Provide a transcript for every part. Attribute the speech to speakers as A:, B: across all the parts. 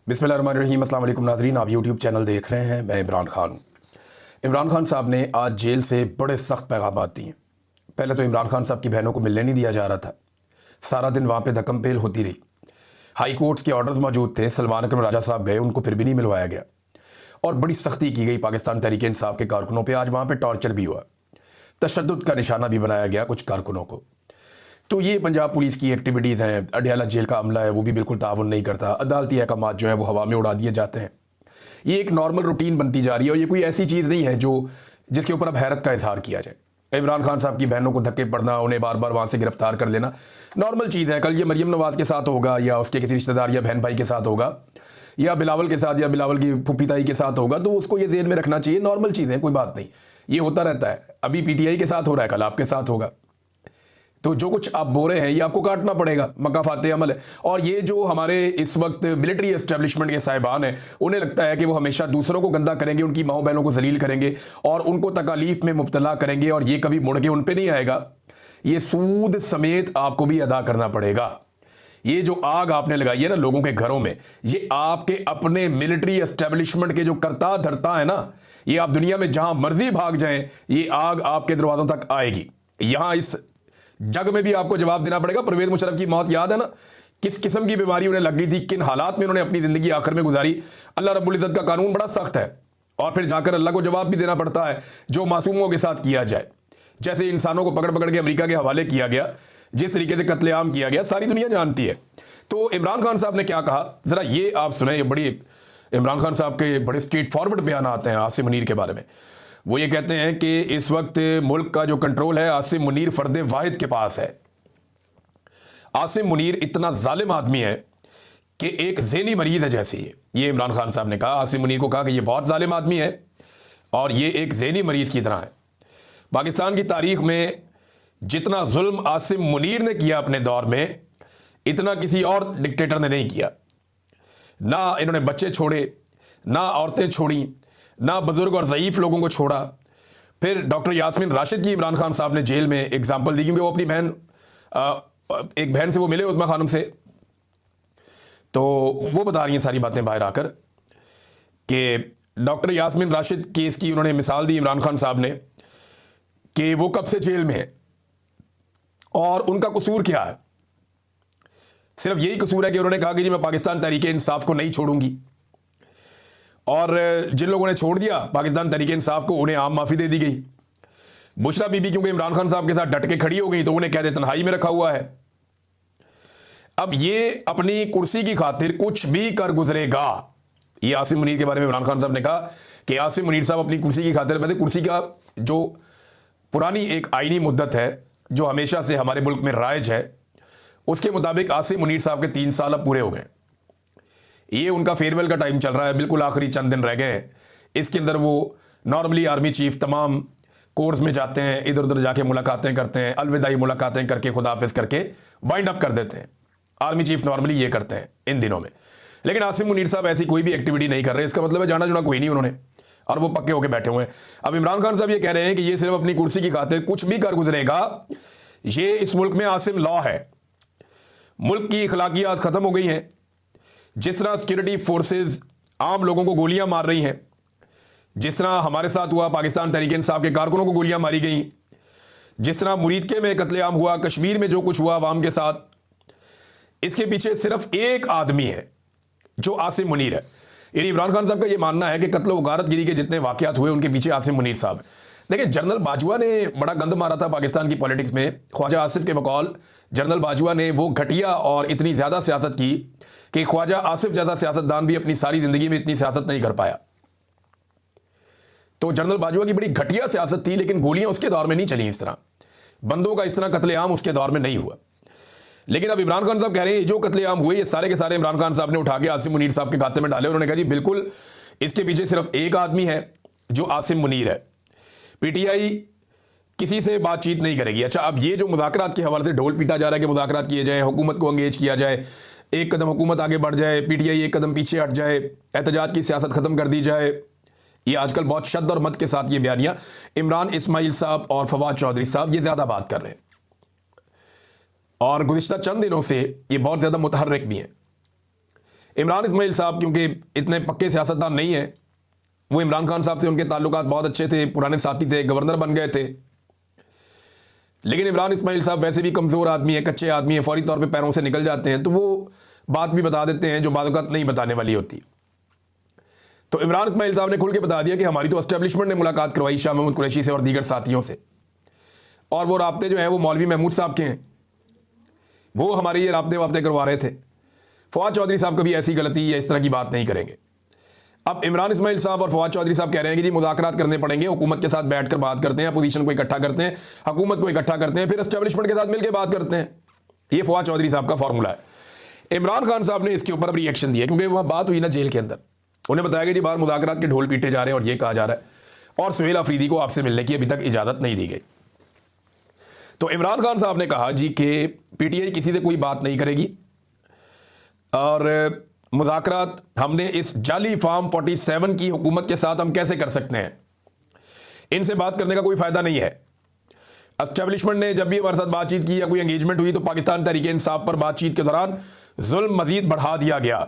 A: बिस्मिल्लाहिर्रहमानिर्रहीम। अस्सलाम वालेकुम नाज़रीन, आप यूट्यूब चैनल देख रहे हैं। मैं इमरान खान। इमरान खान साहब ने आज जेल से बड़े सख्त पैगाम दिए। पहले तो इमरान खान साहब की बहनों को मिलने नहीं दिया जा रहा था, सारा दिन वहाँ पे धक्कम पेल होती रही। हाई कोर्ट्स के ऑर्डर्स मौजूद थे, सलमान अकरम राजा साहब गए, उनको फिर भी नहीं मिलवाया गया और बड़ी सख्ती की गई पाकिस्तान तहरीक इंसाफ के कारकुनों पर। आज वहाँ पर टॉर्चर भी हुआ, तशद्दुद का निशाना भी बनाया गया कुछ कारकुनों को। तो ये पंजाब पुलिस की एक्टिविटीज़ हैं। अडयाला जेल का अमला है, वो भी बिल्कुल ताउन नहीं करता। अदालती अहकामात जो है वो हवा में उड़ा दिए जाते हैं। ये एक नॉर्मल रूटीन बनती जा रही है और ये कोई ऐसी चीज़ नहीं है जो जिसके ऊपर अब हैरत का इजहार किया जाए। इमरान खान साहब की बहनों को धक्के पड़ना, उन्हें बार बार वहाँ से गिरफ्तार कर लेना नॉर्मल चीज़ है। कल ये मरियम नवाज़ के साथ होगा या उसके किसी रिश्तेदार या बहन भाई के साथ होगा या बिलावल के साथ या बिलावल की फुप्पी ताई के साथ होगा, तो उसको ये ज़हन में रखना चाहिए नॉर्मल चीज़ है, कोई बात नहीं, ये होता रहता है। अभी पीटीआई के साथ हो रहा है, कल आपके साथ होगा। तो जो कुछ आप बोल रहे हैं ये आपको काटना पड़ेगा, मकाफाते अमल है। और ये जो हमारे इस वक्त मिलिट्री एस्टेब्लिशमेंट के साहिबान हैं, उन्हें लगता है कि वो हमेशा दूसरों को गंदा करेंगे, उनकी माओ बहनों को जलील करेंगे और उनको तकालीफ में मुब्तला करेंगे और ये कभी मुड़ के उन पे नहीं आएगा। ये सूद समेत आपको भी अदा करना पड़ेगा। ये जो आग आपने लगाई है ना लोगों के घरों में, ये आपके अपने मिलिट्री एस्टेब्लिशमेंट के जो करता धरता है ना, ये आप दुनिया में जहां मर्जी भाग जाएं, ये आग आपके दरवाजों तक आएगी। यहां इस जग में भी आपको जवाब देना पड़ेगा। परवेज मुशर्रफ की मौत याद है ना, किस किस्म की बीमारी उन्हें लग गई थी, किन हालात में उन्होंने अपनी जिंदगी आखिर में गुजारी। अल्लाह रब्बुल इज्जत का कानून बड़ा सख्त है और फिर जाकर अल्लाह को जवाब भी देना पड़ता है जो मासूमों के साथ किया जाए। जैसे इंसानों को पकड़ पकड़ के अमेरिका के हवाले किया गया, जिस तरीके से कत्लेआम किया गया, सारी दुनिया जानती है। तो इमरान खान साहब ने क्या कहा जरा ये आप सुने। ये बड़ी इमरान खान साहब के बड़े स्ट्रेट फॉरवर्ड बयान आते हैं आसिम मुनीर के बारे में। वो ये कहते हैं कि इस वक्त मुल्क का जो कंट्रोल है आसिम मुनीर फर्द वाहिद के पास है। आसिम मुनीर इतना जालिम आदमी है कि एक ज़हनी मरीज है जैसे ये इमरान खान साहब ने कहा। आसिम मुनीर को कहा कि ये बहुत जालिम आदमी है और ये एक ज़हनी मरीज की तरह है। पाकिस्तान की तारीख में जितना जुल्म आसिम मुनीर ने किया अपने दौर में, इतना किसी और डिक्टेटर ने नहीं किया। ना इन्होंने बच्चे छोड़े, ना औरतें छोड़ी, ना बुजुर्ग और ज़ईफ़ लोगों को छोड़ा। फिर डॉक्टर यास्मीन राशिद की इमरान खान साहब ने जेल में एग्जाम्पल दी, क्योंकि वो अपनी बहन एक बहन से वो मिले उस्मा खानम से, तो वो बता रही हैं सारी बातें बाहर आकर कि डॉक्टर यास्मीन राशिद केस की उन्होंने मिसाल दी इमरान खान साहब ने कि वो कब से जेल में है और उनका कसूर क्या है। सिर्फ यही कसूर है कि उन्होंने कहा कि जी मैं पाकिस्तान तहरीक इंसाफ को नहीं छोड़ूंगी, और जिन लोगों ने छोड़ दिया पाकिस्तान तहरीक इंसाफ को, उन्हें आम माफ़ी दे दी गई। बुशरा बीबी क्योंकि इमरान खान साहब के साथ डट के खड़ी हो गई तो उन्हें कैद तन्हाई में रखा हुआ है। अब ये अपनी कुर्सी की खातिर कुछ भी कर गुजरेगा। ये आसिम मुनीर के बारे में इमरान खान साहब ने कहा कि आसिम मुनीर साहब अपनी कुर्सी की खातिर, वैसे कुर्सी का जो पुरानी एक आईनी मुद्दत है जो हमेशा से हमारे मुल्क में राइज है, उसके मुताबिक आसिम मुनीर साहब के 3 साल अब पूरे हो गए। ये उनका फेयरवेल का टाइम चल रहा है, बिल्कुल आखिरी चंद दिन रह गए हैं। इसके अंदर वो नॉर्मली आर्मी चीफ तमाम कोर्स में जाते हैं, इधर उधर जाके मुलाकातें करते हैं, अलविदाई मुलाकातें करके खुदाफिज करके वाइंड अप कर देते हैं। आर्मी चीफ नॉर्मली ये करते हैं इन दिनों में। लेकिन आसिम मुनीर साहब ऐसी कोई भी एक्टिविटी नहीं कर रहे। इसका मतलब है जाना जुना कोई नहीं उन्होंने, और वो पक्के होकर बैठे हुए हैं। अब इमरान खान साहब ये कह रहे हैं कि ये सिर्फ अपनी कुर्सी की खातिर कुछ भी कर गुजरेगा। ये इस मुल्क में आसिम लॉ है। मुल्क की अखलाकियात ख़त्म हो गई हैं। जिस तरह सिक्योरिटी फोर्सेस आम लोगों को गोलियां मार रही हैं, जिस तरह हमारे साथ हुआ पाकिस्तान तहरीक इंसाफ के कारकुनों को गोलियां मारी गई, जिस तरह मुरीदके में कत्लेआम हुआ, कश्मीर में जो कुछ हुआ अवाम के साथ, इसके पीछे सिर्फ एक आदमी है जो आसिम मुनीर है। यानी इमरान खान साहब का ये मानना है कि कत्ल व गारतगिरी के जितने वाक़यात हुए उनके पीछे आसिम मुनीर साहब। देखिए, जनरल बाजवा ने बड़ा गंद मारा था पाकिस्तान की पॉलिटिक्स में। ख्वाजा आसिफ के बकौल जनरल बाजवा ने वो घटिया और इतनी ज़्यादा सियासत की कि ख्वाजा आसिफ जैसा सियासतदान भी अपनी सारी ज़िंदगी में इतनी सियासत नहीं कर पाया। तो जनरल बाजवा की बड़ी घटिया सियासत थी, लेकिन गोलियां उसके दौर में नहीं चली इस तरह, बंदों का इस तरह कत्लेआम उसके दौर में नहीं हुआ। लेकिन अब इमरान खान साहब कह रहे हैं जो कत्लेआम हुए ये सारे के सारे इमरान खान साहब ने उठा के आसिम मुनीर साहब के खाते में डाले। उन्होंने कहा जी बिल्कुल इसके पीछे सिर्फ एक आदमी है जो आसिम मुनीर है। पीटीआई किसी से बातचीत नहीं करेगी। अच्छा, अब ये जो मुज़ाकरात के हवाले से ढोल पीटा जा रहा है कि मुज़ाकरात किए जाए, हुकूमत को अंगेज किया जाए, एक कदम हुकूमत आगे बढ़ जाए, पीटीआई एक कदम पीछे हट जाए, एहतजाज की सियासत ख़त्म कर दी जाए, ये आजकल बहुत शद्द और मत के साथ ये बयानियाँ इमरान इस्माइल साहब और फवाद चौधरी साहब ये ज़्यादा बात कर रहे हैं और गुज़िश्ता चंद दिनों से ये बहुत ज़्यादा मुतहर्रिक भी हैं। इमरान इस्माइल साहब क्योंकि इतने पक्के सियासतदान नहीं हैं, वो इमरान खान साहब से उनके ताल्लुकात बहुत अच्छे थे, पुराने साथी थे, गवर्नर बन गए थे। लेकिन इमरान इस्माइल साहब वैसे भी कमज़ोर आदमी है, कच्चे आदमी है, फौरी तौर पे पैरों से निकल जाते हैं, तो वो बात भी बता देते हैं जो बात नहीं बताने वाली होती। तो इमरान इस्माइल साहब ने खुल के बता दिया कि हमारी तो एस्टेब्लिशमेंट ने मुलाकात करवाई शाह महमूद कुरैशी से और दीगर साथियों से, और वो राब्ते जो हैं वो मौलवी महमूद साहब के हैं, वो हमारे ये राब्ते करवा रहे थे। फवाद चौधरी साहब कभी ऐसी गलती या इस तरह की बात नहीं करेंगे। अब इमरान इस्माइल साहब और फवाद चौधरी साहब कह रहे हैं कि जी मुज़ाकरात करने पड़ेंगे, हुकूमत के साथ बैठकर बात करते हैं, अपोजिशन को इकट्ठा करते हैं, हुकूमत को इकट्ठा करते हैं, फिर एस्टेब्लिशमेंट के साथ मिलकर बात करते हैं। ये फवाद चौधरी साहब का फॉर्मूला है। इमरान खान साहब ने इसके ऊपर रिएक्शन दिया क्योंकि वह बात हुई ना जेल के अंदर, उन्हें बताया कि जी बाहर मुज़ाकरात के ढोल पीटे जा रहे हैं और ये कहा जा रहा है और सुहेल अफरीदी को आपसे मिलने की अभी तक इजाज़त नहीं दी गई। तो इमरान खान साहब ने कहा जी कि पीटीआई किसी से कोई बात नहीं करेगी और मुज़ाकरात हमने इस जाली फार्म 47 की हुकूमत के साथ हम कैसे कर सकते हैं, इनसे बात करने का कोई फ़ायदा नहीं है। एस्टेब्लिशमेंट ने जब भी हमारे साथ बातचीत की या कोई एंगेजमेंट हुई तो पाकिस्तान तहरीक इंसाफ पर बातचीत के दौरान जुल्म मजीद बढ़ा दिया गया,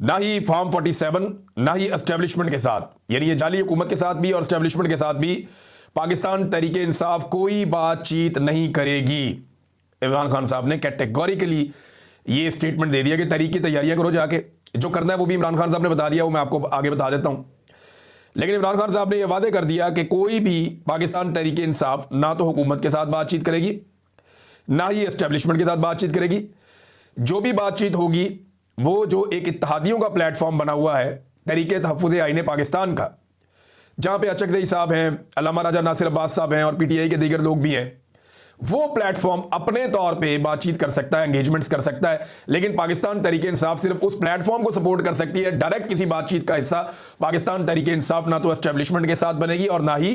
A: ना ही फार्म 47 ना ही एस्टेब्लिशमेंट के साथ, यानी ये जाली हुकूमत के साथ भी और एस्टेब्लिशमेंट के साथ भी पाकिस्तान तहरीक इंसाफ कोई बातचीत नहीं करेगी। इमरान खान साहब ने कैटेगोरिकली ये स्टेटमेंट दे दिया कि तहरीक की तैयारियां करो, जाके जो करना है वो भी इमरान खान साहब ने बता दिया, वो मैं आपको आगे बता देता हूं। लेकिन इमरान खान साहब ने यह वादे कर दिया कि कोई भी पाकिस्तान तहरीक इंसाफ ना तो हुकूमत के साथ बातचीत करेगी ना ही एस्टेब्लिशमेंट के साथ बातचीत करेगी। जो भी बातचीत होगी वो जो एक इत्तेहादियों का प्लेटफॉर्म बना हुआ है तहरीक तहफ़्फ़ुज़ आईन पाकिस्तान का, जहाँ पे अचकज़ई साहब हैं, अल्लामा राजा नासिर अब्बास साहब हैं और पीटीआई के दीगर लोग भी हैं, वो प्लेटफॉर्म अपने तौर पे बातचीत कर सकता है, एंगेजमेंट्स कर सकता है। लेकिन पाकिस्तान तहरीक इंसाफ सिर्फ उस प्लेटफॉर्म को सपोर्ट कर सकती है, डायरेक्ट किसी बातचीत का हिस्सा पाकिस्तान तहरीक इंसाफ ना तो एस्टेब्लिशमेंट के साथ बनेगी और ना ही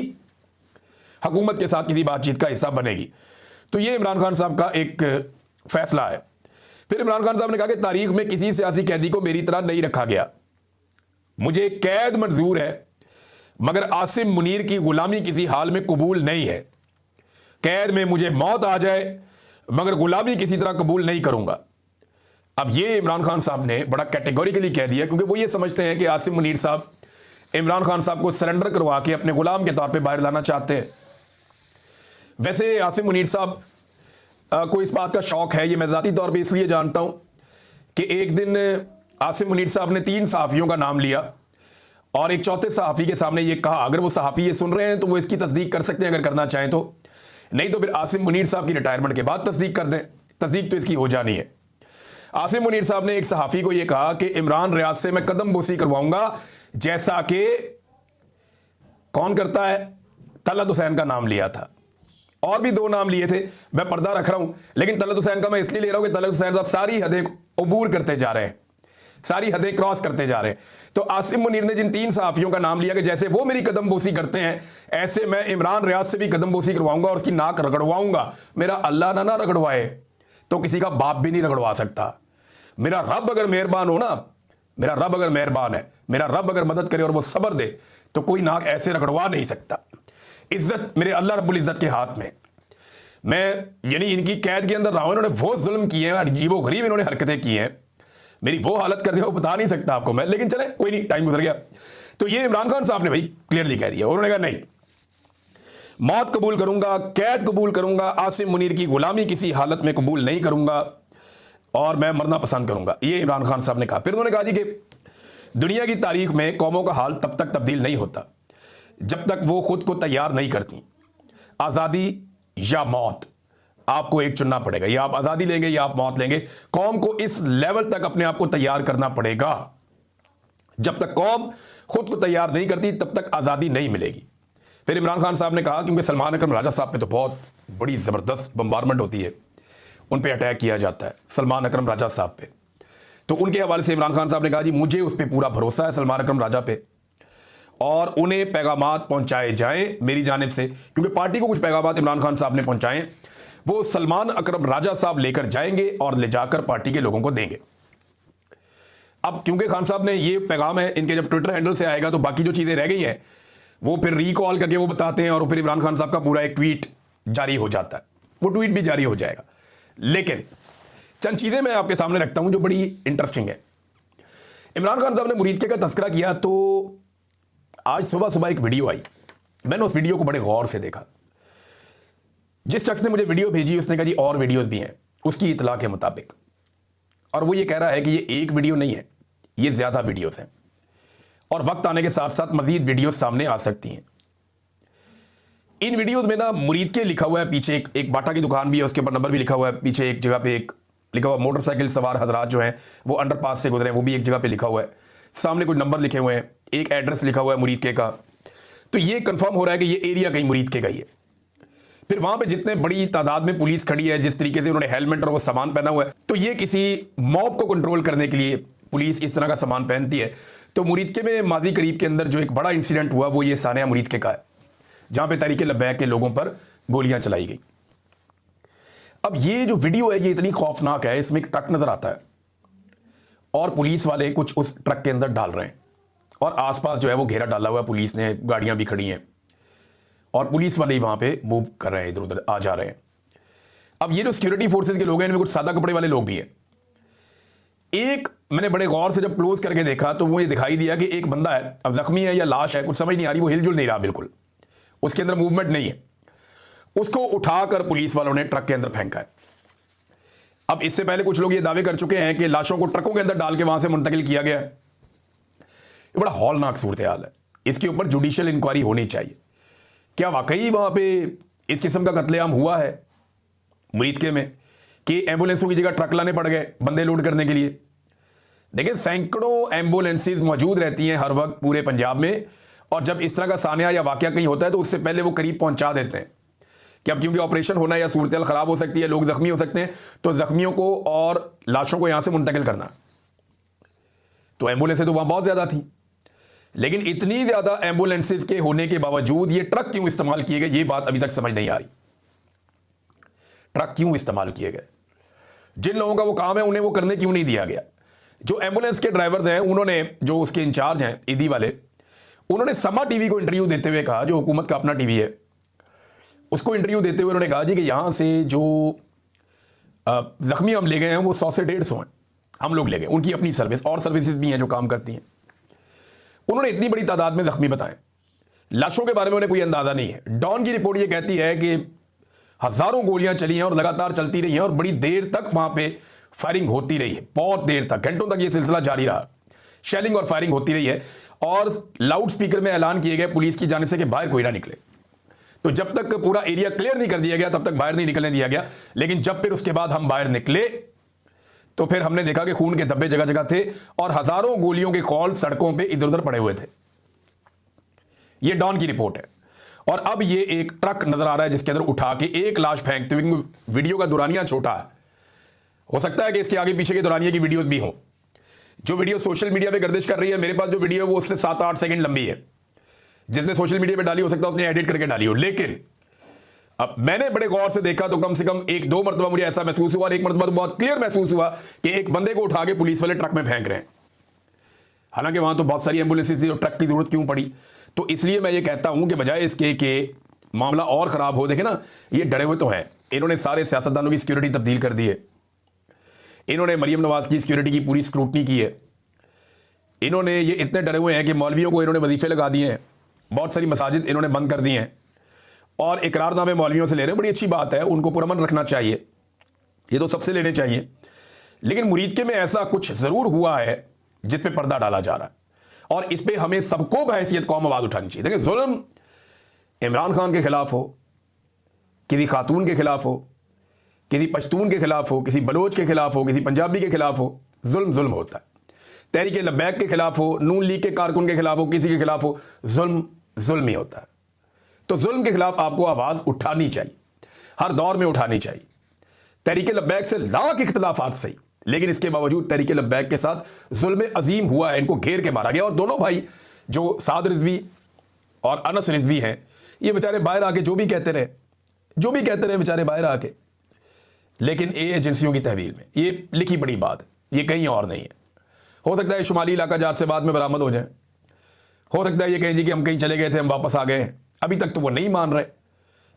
A: हुकूमत के साथ किसी बातचीत का हिस्सा बनेगी। तो ये इमरान खान साहब का एक फैसला है। फिर इमरान खान साहब ने कहा कि तारीख में किसी सियासी कैदी को मेरी तरह नहीं रखा गया, मुझे कैद मंजूर है मगर आसिम मुनीर की गुलामी किसी हाल में कबूल नहीं है। कैद में मुझे मौत आ जाए मगर गुलामी किसी तरह कबूल नहीं करूंगा। अब ये इमरान खान साहब ने बड़ा कैटेगोरिकली कह दिया क्योंकि वो ये समझते हैं कि आसिम मुनीर साहब इमरान खान साहब को सरेंडर करवा के अपने गुलाम के तौर पे बाहर लाना चाहते हैं। वैसे आसिम मुनीर साहब को इस बात का शौक है, ये मैं ज़ाती तौर पे इसलिए जानता हूँ कि एक दिन आसिम मुनीर साहब ने 3 सहाफ़ियों का नाम लिया और एक चौथे सहाफ़ी के सामने ये कहा, अगर वो सहाफ़ी ये सुन रहे हैं तो वो इसकी तस्दीक कर सकते हैं अगर करना चाहें तो, नहीं तो फिर आसिम मुनीर साहब की रिटायरमेंट के बाद तस्दीक कर दें, तस्दीक तो इसकी हो जानी है। आसिम मुनीर साहब ने एक सहाफ़ी को यह कहा कि इमरान रियाज से मैं कदम बोसी करवाऊंगा जैसा कि कौन करता है, तलत हुसैन का नाम लिया था और भी 2 नाम लिए थे, मैं पर्दा रख रहा हूं, लेकिन तलत हुसैन का मैं इसलिए ले रहा हूं कि तलत हुसैन साहब सारी हदें अबूर करते जा रहे हैं, सारी हदें क्रॉस करते जा रहे हैं। तो आसिम मुनीर ने जिन 3 सहाफ़ियों का नाम लिया कि जैसे वो मेरी कदम बोसी करते हैं ऐसे मैं इमरान रियाज से भी कदम बोसी करवाऊंगा और उसकी नाक रगड़वाऊंगा। मेरा अल्लाह ना रगड़वाए तो किसी का बाप भी नहीं रगड़वा सकता। मेरा रब अगर मेहरबान हो ना, मेरा रब अगर मेहरबान है, मेरा रब अगर मदद करे और वो सब्र दे तो कोई नाक ऐसे रगड़वा नहीं सकता। इज्जत मेरे अल्लाह रब्बुल इज्जत के हाथ में। मैं यानी इनकी कैद के अंदर रहा हूं, इन्होंने वो जुल्म किए हैं, अजीबो गरीब इन्होंने हरकतें की हैं, मेरी वो हालत कर दी वो बता नहीं सकता आपको मैं, लेकिन चले कोई नहीं, टाइम गुजर गया। तो ये इमरान खान साहब ने भाई क्लियरली कह दिया, उन्होंने कहा नहीं, मौत कबूल करूंगा, कैद कबूल करूंगा, आसिम मुनीर की गुलामी किसी हालत में कबूल नहीं करूंगा और मैं मरना पसंद करूंगा, ये इमरान खान साहब ने कहा। फिर उन्होंने कहा जी कि दुनिया की तारीख में कौमों का हाल तब तक तब्दील नहीं होता जब तक वो खुद को तैयार नहीं करती। आज़ादी या मौत, आपको एक चुनना पड़ेगा, या आप आज़ादी लेंगे या आप मौत लेंगे। कौम को इस लेवल तक अपने आप को तैयार करना पड़ेगा। जब तक कौम खुद को तैयार नहीं करती तब तक आज़ादी नहीं मिलेगी। फिर इमरान खान साहब ने कहा क्योंकि सलमान अकरम राजा साहब पे तो बहुत बड़ी ज़बरदस्त बम्बारमेंट होती है, उन पे अटैक किया जाता है सलमान अकरम राजा साहब पे, तो उनके हवाले से इमरान खान साहब ने कहा जी मुझे उस पर पूरा भरोसा है सलमान अकरम राजा पे, और उन्हें पैगामात पहुंचाए जाएं मेरी जानिब से, क्योंकि पार्टी को कुछ पैगामात इमरान खान साहब ने पहुंचाएं, वो सलमान अकरम राजा साहब लेकर जाएंगे और ले जाकर पार्टी के लोगों को देंगे। अब क्योंकि खान साहब ने ये पैगाम है इनके, जब ट्विटर हैंडल से आएगा तो बाकी जो चीज़ें रह गई हैं वो फिर रिकॉल करके वो बताते हैं और फिर इमरान खान साहब का पूरा एक ट्वीट जारी हो जाता है, वो ट्वीट भी जारी हो जाएगा। लेकिन चंद चीज़ें मैं आपके सामने रखता हूं जो बड़ी इंटरेस्टिंग है। इमरान खान साहब ने मुरीदके का तस्करा किया तो आज सुबह सुबह एक वीडियो आई। मैंने उस वीडियो को बड़े गौर से देखा। जिस शख्स ने मुझे वीडियो भेजी उसने कहा जी और वीडियोस भी हैं उसकी इतला के मुताबिक, और वो ये कह रहा है कि ये एक वीडियो नहीं है, ये ज़्यादा वीडियोस हैं और वक्त आने के साथ साथ मजीद वीडियोस सामने आ सकती हैं। इन वीडियोस में ना मुरीदके लिखा हुआ है, पीछे एक बाटा की दुकान भी है, उसके ऊपर नंबर भी लिखा हुआ है, पीछे एक जगह पे एक लिखा हुआ मोटरसाइकिल सवार हजरात जो हैं वो अंडरपास से गुजरे हैं, वो भी एक जगह पे लिखा हुआ है, सामने कुछ नंबर लिखे हुए हैं, एक एड्रेस लिखा हुआ है मुरीदके का। तो ये कंफर्म हो रहा है कि ये एरिया कहीं मुरीदके का ही है। फिर वहां पे जितने बड़ी तादाद में पुलिस खड़ी है, जिस तरीके से उन्होंने हेलमेट और वो सामान पहना हुआ है, तो ये किसी मॉब को कंट्रोल करने के लिए पुलिस इस तरह का सामान पहनती है। तो मुरीदके में माजी करीब के अंदर जो एक बड़ा इंसिडेंट हुआ वो ये सानिया मुरीदके का है, जहां पे तहरीक लब्बैक के लोगों पर गोलियां चलाई गई। अब ये जो वीडियो है ये इतनी खौफनाक है, इसमें एक ट्रक नजर आता है और पुलिस वाले कुछ उस ट्रक के अंदर डाल रहे हैं और आसपास जो है वो घेरा डाला हुआ है, पुलिस ने, गाड़ियां भी खड़ी हैं और पुलिस वाले ही वहां पे मूव कर रहे हैं, इधर उधर आ जा रहे हैं। अब ये जो सिक्योरिटी फोर्सेज के लोग हैं इनमें कुछ सादा कपड़े वाले लोग भी हैं। एक मैंने बड़े गौर से जब क्लोज करके देखा तो वो ये दिखाई दिया कि एक बंदा है, अब जख्मी है या लाश है कुछ समझ नहीं आ रही, वो हिलजुल नहीं रहा, बिल्कुल उसके अंदर मूवमेंट नहीं है। उसको उठाकर पुलिस वालों ने ट्रक के अंदर फेंका है। अब इससे पहले कुछ लोग ये दावे कर चुके हैं कि लाशों को ट्रकों के अंदर डाल के वहां से मुंतकिल किया गया है। ये बड़ा हौलनाक सूरत हाल है, इसके ऊपर जुडिशियल इंक्वायरी होनी चाहिए। क्या वाकई वहां पे इस किस्म का कत्लेआम हुआ है मुरीदके में कि एम्बुलेंसों की जगह ट्रक लाने पड़ गए बंदे लोड करने के लिए? देखिए सैकड़ों एम्बुलेंसेज मौजूद रहती हैं हर वक्त पूरे पंजाब में, और जब इस तरह का सानिया या वाकया कहीं होता है तो उससे पहले वो करीब पहुंचा देते हैं कि अब क्योंकि ऑपरेशन होना है या सूरत हाल खराब हो सकती है, लोग जख्मी हो सकते हैं, तो जख्मियों को और लाशों को यहां से मुंतकिल करना। तो एम्बुलेंसें तो वहां बहुत ज्यादा थी, लेकिन इतनी ज्यादा एम्बुलेंसेज के होने के बावजूद ये ट्रक क्यों इस्तेमाल किए गए, ये बात अभी तक समझ नहीं आ रही। ट्रक क्यों इस्तेमाल किए गए? जिन लोगों का वो काम है उन्हें वो करने क्यों नहीं दिया गया? जो एम्बुलेंस के ड्राइवर्स हैं उन्होंने, जो उसके इंचार्ज हैं ईदी वाले, उन्होंने समा टीवी को इंटरव्यू देते हुए कहा, जो हुकूमत का अपना टीवी है, उसको इंटरव्यू देते हुए उन्होंने कहा जी कि यहां से जो जख्मी हम ले गए हैं वो 100 से 150 हैं, हम लोग ले गए, उनकी अपनी सर्विस और सर्विसेज भी हैं जो काम करती हैं। उन्होंने इतनी बड़ी तादाद में जख्मी बताए। लाशों के बारे में उन्हें कोई अंदाजा नहीं है। डॉन की रिपोर्ट ये कहती है कि हजारों गोलियां चली हैं और लगातार चलती रही हैं और बड़ी देर तक वहां पे फायरिंग होती रही है, बहुत देर तक, घंटों तक ये सिलसिला जारी रहा, शेलिंग और फायरिंग होती रही है और लाउड स्पीकर में ऐलान किए गए पुलिस की जानिब से कि बाहर कोई ना निकले। तो जब तक पूरा एरिया क्लियर नहीं कर दिया गया तब तक बाहर नहीं निकलने दिया गया। लेकिन जब फिर उसके बाद हम बाहर निकले तो फिर हमने देखा कि खून के धब्बे जगह जगह थे और हजारों गोलियों के कॉल सड़कों पे इधर उधर पड़े हुए थे। ये डॉन की रिपोर्ट है। और अब ये एक ट्रक नजर आ रहा है जिसके अंदर उठा के एक लाश फेंकते हुए, वीडियो का दुरानिया छोटा है, हो सकता है कि इसके आगे पीछे के दुरानिया की वीडियोस भी हो। जो वीडियो सोशल मीडिया पे गर्दिश कर रही है, मेरे पास जो वीडियो है वो उससे 7-8 सेकंड लंबी है, जिसने सोशल मीडिया पे डाली, हो सकता है उसने एडिट करके डाली हो। लेकिन अब मैंने बड़े गौर से देखा तो कम से कम 1-2 मरतबा मुझे ऐसा महसूस हुआ और एक मरतबा तो बहुत क्लियर महसूस हुआ कि एक बंदे को उठा के पुलिस वाले ट्रक में फेंक रहे हैं। हालांकि वहां तो बहुत सारी एम्बुलेंसेज थी और ट्रक की जरूरत क्यों पड़ी? तो इसलिए मैं ये कहता हूं कि बजाय इसके कि मामला और खराब हो, देखे ना ये डरे हुए तो हैं, इन्होंने सारे सियासतदानों की सिक्योरिटी तब्दील कर दी है, इन्होंने मरियम नवाज की सिक्योरिटी की पूरी स्क्रूटनी की है, इन्होंने ये इतने डरे हुए हैं कि मौलवियों को इन्होंने वजीफे लगा दिए हैं, बहुत सारी मसाजिद इन्होंने बंद कर दी हैं और इकरारनामे मौलवियों से ले रहे हैं। बड़ी अच्छी बात है, उनको पुरअमन रखना चाहिए, ये तो सबसे लेने चाहिए। लेकिन मुरीदके में ऐसा कुछ जरूर हुआ है जिस पे पर्दा डाला जा रहा है और इस पे हमें सबको बहैसियत कौम आवाज उठानी चाहिए। देखिए जुल्म इमरान खान के खिलाफ हो, किसी खातून के खिलाफ हो, किसी पश्तून के खिलाफ हो, किसी बलोच के खिलाफ हो, किसी पंजाबी के खिलाफ हो, जुल्म जुल्म होता है। तहरीक लब्बैक के खिलाफ हो, नून लीग के कारकुन के खिलाफ हो, किसी के खिलाफ हो, जुल्म जुल्म ही होता है। तो जुल्म के खिलाफ आपको आवाज उठानी चाहिए, हर दौर में उठानी चाहिए। तहरीक लब्बैक से लाख इख्तलाफात सही, लेकिन इसके बावजूद तहरीक लब्बैक के साथ जुल्म अजीम हुआ है, इनको घेर के मारा गया। और दोनों भाई जो साद रिजवी और अनस रिजवी हैं, ये बेचारे बाहर आके जो भी कहते रहे बेचारे बाहर आके, लेकिन ये एजेंसियों की तहवील में, ये लिखी बड़ी बात है, ये कहीं और नहीं है। हो सकता है शुमाली इलाका जार से बाद में बरामद हो जाए, हो सकता है ये कहें जी कि हम कहीं चले गए थे, हम वापस आ गए हैं। अभी तक तो वो नहीं मान रहे,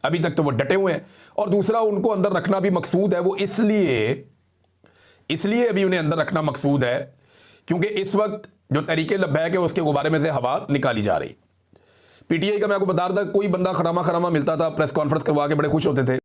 A: अभी तक तो वो डटे हुए हैं। और दूसरा, उनको अंदर रखना भी मकसूद है, वो इसलिए इसलिए अभी उन्हें अंदर रखना मकसूद है, क्योंकि इस वक्त जो तरीके लब्बैक है उसके गुब्बारे में से हवा निकाली जा रही। पीटीआई का मैं आपको बता रहा था, कोई बंदा खरामा खरामा मिलता था, प्रेस कॉन्फ्रेंस करवा के बड़े खुश होते थे